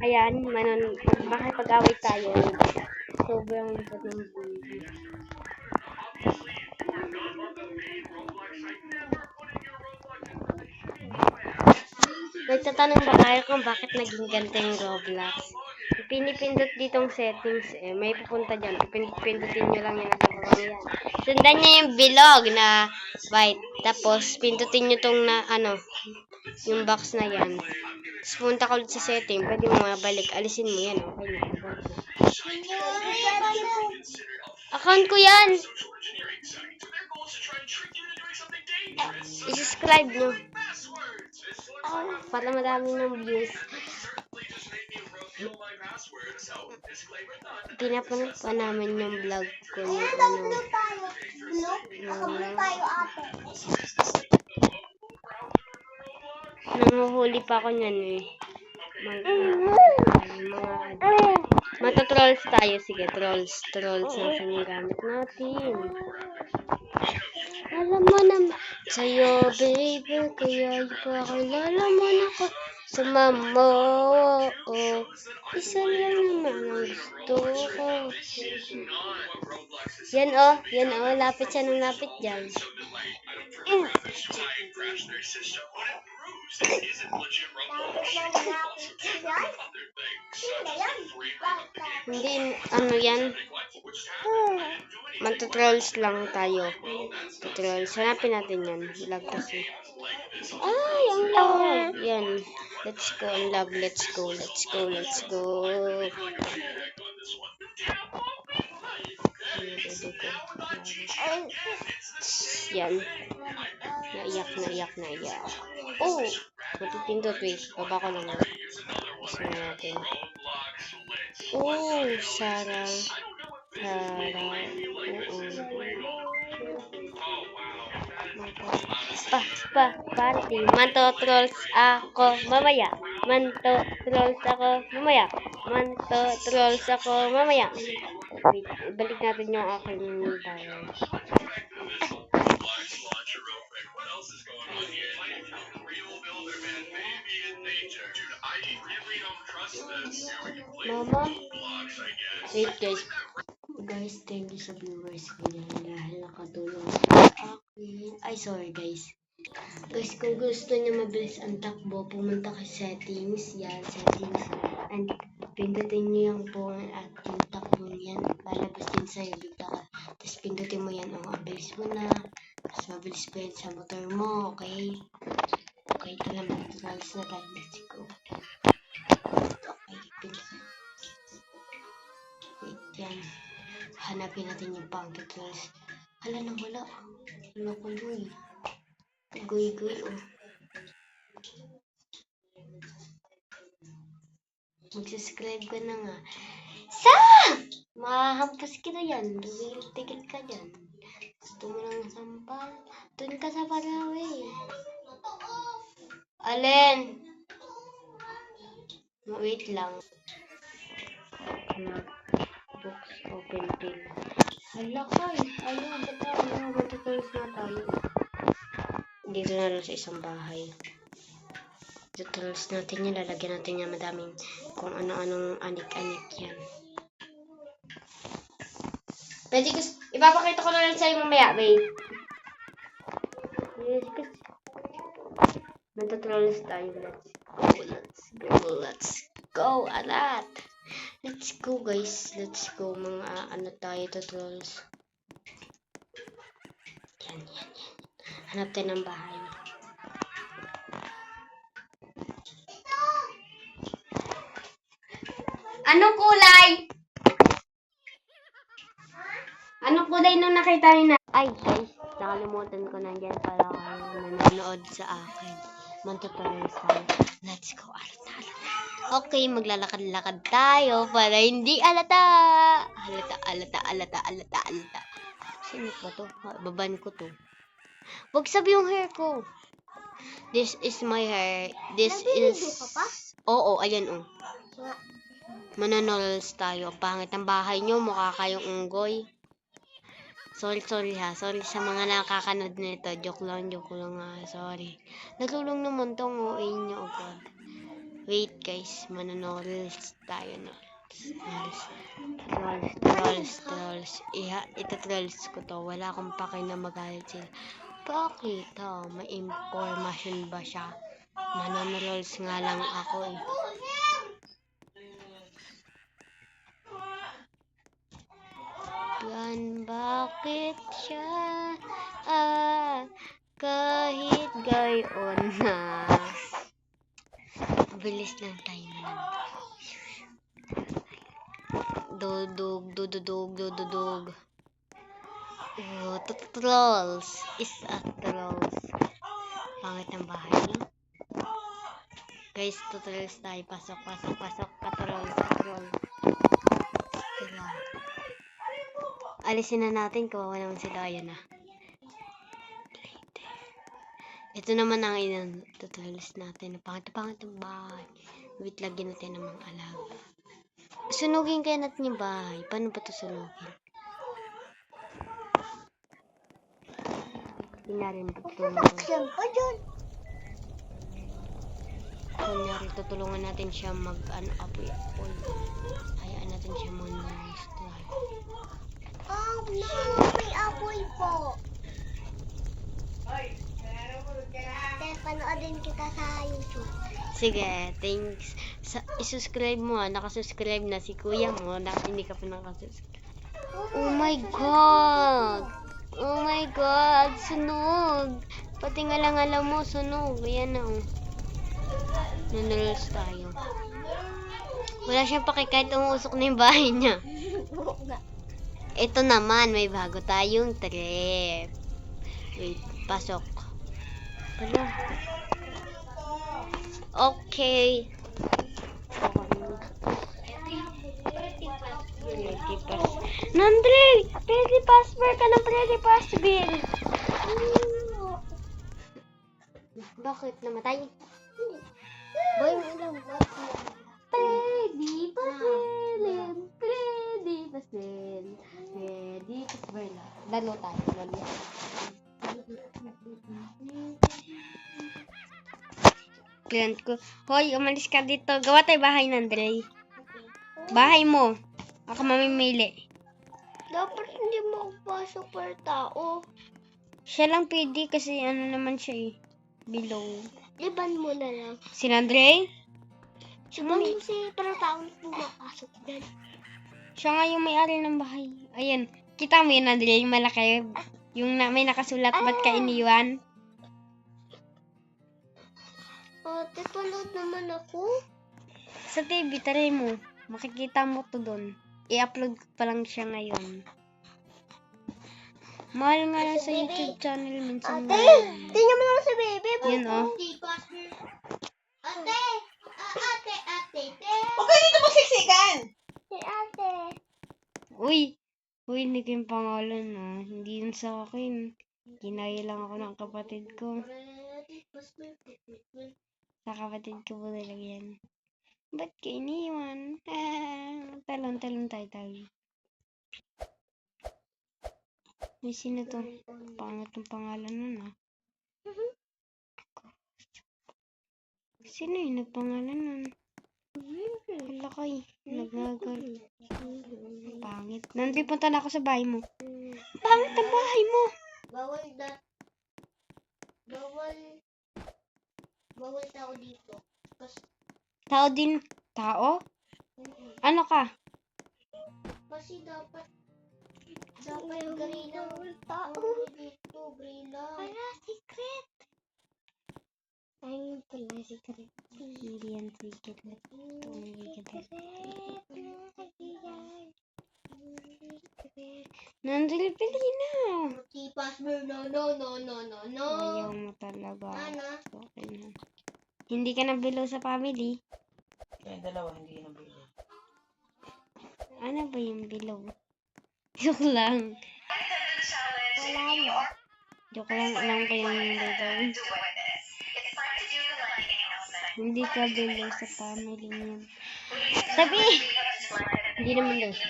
Ayan, makipag-away tayo. Sobrang likod ng bully. Nagtatanong ba kayo kung bakit naging ganito yung Roblox? Pinipindot ditong settings may pupunta dyan. Pindutin nyo lang yung nasa baba yan. Sundan nyo yung bilog na white. Tapos, pindutin nyo tong na, yung box na yan. Tapos, punta ka ulit sa setting. Pwede mo mabalik. Alisin mo yan. Okay na. Account ko yan! I-subscribe nyo. Para marami ng views. Pinapanood pa namin yung vlog ko yung nanguhuli pa ako niyan Mata-trolls tayo. Sige, trolls na sinagamit natin. Alam mo naman sa'yo, baby, kaya ipakilala mo na ko sa mama. Isa lang naman ang gusto ko. Yan lapit siya ng lapit dyan. Hindi, yan. Matutrolls lang tayo. Tutrolls. Hanapin natin yan. Vlog kasi. Ay, ang love. Yan. Let's go, ang love. Let's go. Yan. Naiyak. Oh! Matutindot, wait. Baba ko lang. Gusto natin. Oh, Sarah. Party. Manto-trolls ako mamaya. Wait, balik natin yung aking tayo. Mama? Wait, guys, thank you sa viewers ko yan dahil nakatulong sa akin. Ay, sorry guys. Guys, kung gusto niyo mabilis ang takbo, pumunta ka settings. Yan, settings. And pindutin niyo yung phone at yung takbo niyan. Lalabas din sa'yo dito ka. Tapos pindutin mo yan. Ang bilis mo na. Tapos mabilis pa yan sa motor mo. Okay? Okay, ito lang. Malis na tayo. Let's go. Okay, wait, yan. Hanapin natin yung pang tutorials. Hala na wala. Wala ko doon. Goy, oh. Mag-subscribe ka na nga. Mahampas kita yan. Tigil ka dyan. Gusto mo lang sampal. Doon ka sa Parawi. Alin? Wait lang. Books open till. Hala ka Ayaw, matutulis na tayo. Dito na lang sa isang bahay. Tutulis natin yan. Lalagyan natin yan madaming kung ano-anong anik-anik yan. Pwede ko, ipapakita ko na lang sa'yo mamaya, wait. Matutulis tayo. Let's go, alat. Let's go guys. Let's go mga tayo tutorials. Yan. Hanap tayo ng bahay. Anong kulay? Anong kulay nung nakita niyo na? Ay guys, nakalimutan ko na dyan para nanonood sa akin. Matututorials tayo. Let's go, alat. Okay, maglalakad-lakad tayo para hindi alata. Alata. Sino ba to? Baban ko to. Wag sabi yung hair ko. This is my hair. This is... Oo, ayan oh. Mananols tayo. Pangit ang bahay nyo. Mukha kayong unggoy. Sorry ha. Sorry sa mga nakakanood nito. Joke lang nga. Sorry. Natulong naman tong OA nyo. Okay. Wait guys, manonoreels tayo na. Trolls. Ito-trolls ko to. Wala akong pake na magalit sila. Bakit? May information ba siya? Manonoreels nga lang ako eh. Yan, bakit siya? Kahit gayon na. Bilis lang tayo na. Dududug. Oh, trolls. Is a trolls. Pangit ng bahay niyo. Guys, trolls tayo. Pasok. Trolls. Alisin na natin. Kawawa naman sila. Ayan na. Ito naman ang ilang tutorials natin. Pangit ang bahay. Wait, lagyan natin ng mga alaga. Sunugin kaya natin yung bahay. Paano ba ito sunugin? Kunyari, tutulungan natin siya mag-apoy. Hayaan natin siya mag-start. Oh no, may apoy po. Kaya panoodin kita sa YouTube. Sige, thanks. I-subscribe mo nakasubscribe na si kuya mo. Hindi ka pa nakasubscribe. Oh my God! Sunog! Pati nga lang alam mo, sunog. Ayan na Nanulos tayo. Wala siyang pake kahit umuusok na yung bahay niya. Ito naman, may bago tayong trip. Wait, pasok. Wala. Okay. Nandre! Pretty password ka ng pretty password. Bakit namatay? Boy, mo lang ba? Pretty password. Lalo tayo. Client ko. Hoy, umalis ka dito. Gawa tayo bahay ng Andre. Bahay mo. Ako mamimili. Dapat hindi mo pasok per tao. Siya lang pwede kasi naman siya below. Iban mo na lang. Si Andre? Iban mo si per tao na pumapasok dyan. Siya nga yung may-ari ng bahay. Ayan. Kita mo yun, Andre, yung malaki. Yung may nakasulat, ba't ka iniwan? Ate, panood naman ako. Sa TV, taray mo. Makikita mo to doon. I-upload ko pa lang siya ngayon. Mahal nga lang sa YouTube channel minsan. Ate, tingnan mo naman si baby. Yun Ate. Huwag kayo dito magsiksikan! Si ate. Uy, hindi ko yung pangalan Hindi yun sa akin. Ginaya lang ako ng kapatid ko. Sa kapatid ko po talaga yan. Ba't ka iniwan? Talon tayo. May sino to? Pangat ng pangalan nun Sino yung nagpangalan nun? Wala kay. Nagagal. Pangit. Nandito punta na ako sa bahay mo. Pangit ang bahay mo. Bawal tao dito. Tao din. Tao? Ano ka? Kasi dapat gray lang tao dito, gray lang. Wala, secret. Ay, pala, secret. Hindi yan secret. Nandili pili na. Si password, no. Ayaw mo talaga. Ano? Okay na. Hindi ka na below sa family. Yung dalawa, hindi na bilo. Ano ba yung below? Joke lang. Wala na. Joke lang. Alam ko yung below. Hindi ka below sa family niya. Sabi! Hindi naman daw siya.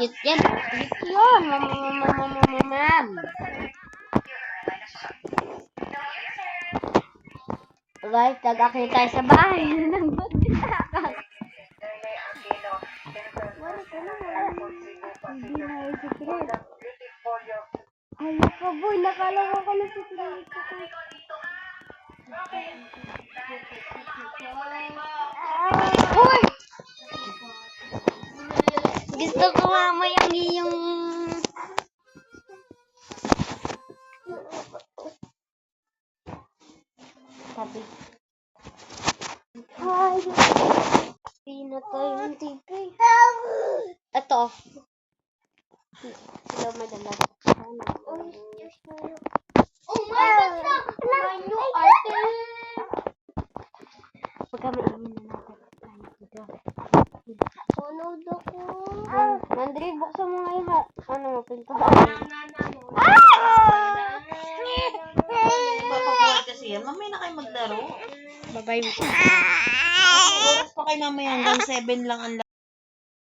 Cute yan. Cute yun. Ma'am. Guys, nag-akit tayo sa bahay. Nang bagditakas. Hindi na yung secret. Ay, ka boy. Nakalawa ka na secret. Uy! Gusto ko mamaya yung sabi. Ay, pinatay yung TV. Ito. Hello, madalas. Oh my God! Ano, ate? Pagka maingin na natin. Sunod ako. Nandri, buksan mo ngayon ha. Ano, pinto. Papakulat kasi yan. Mamaya na kayo maglaro. Bye-bye. Oras pa kayo mamaya hanggang 7 lang ang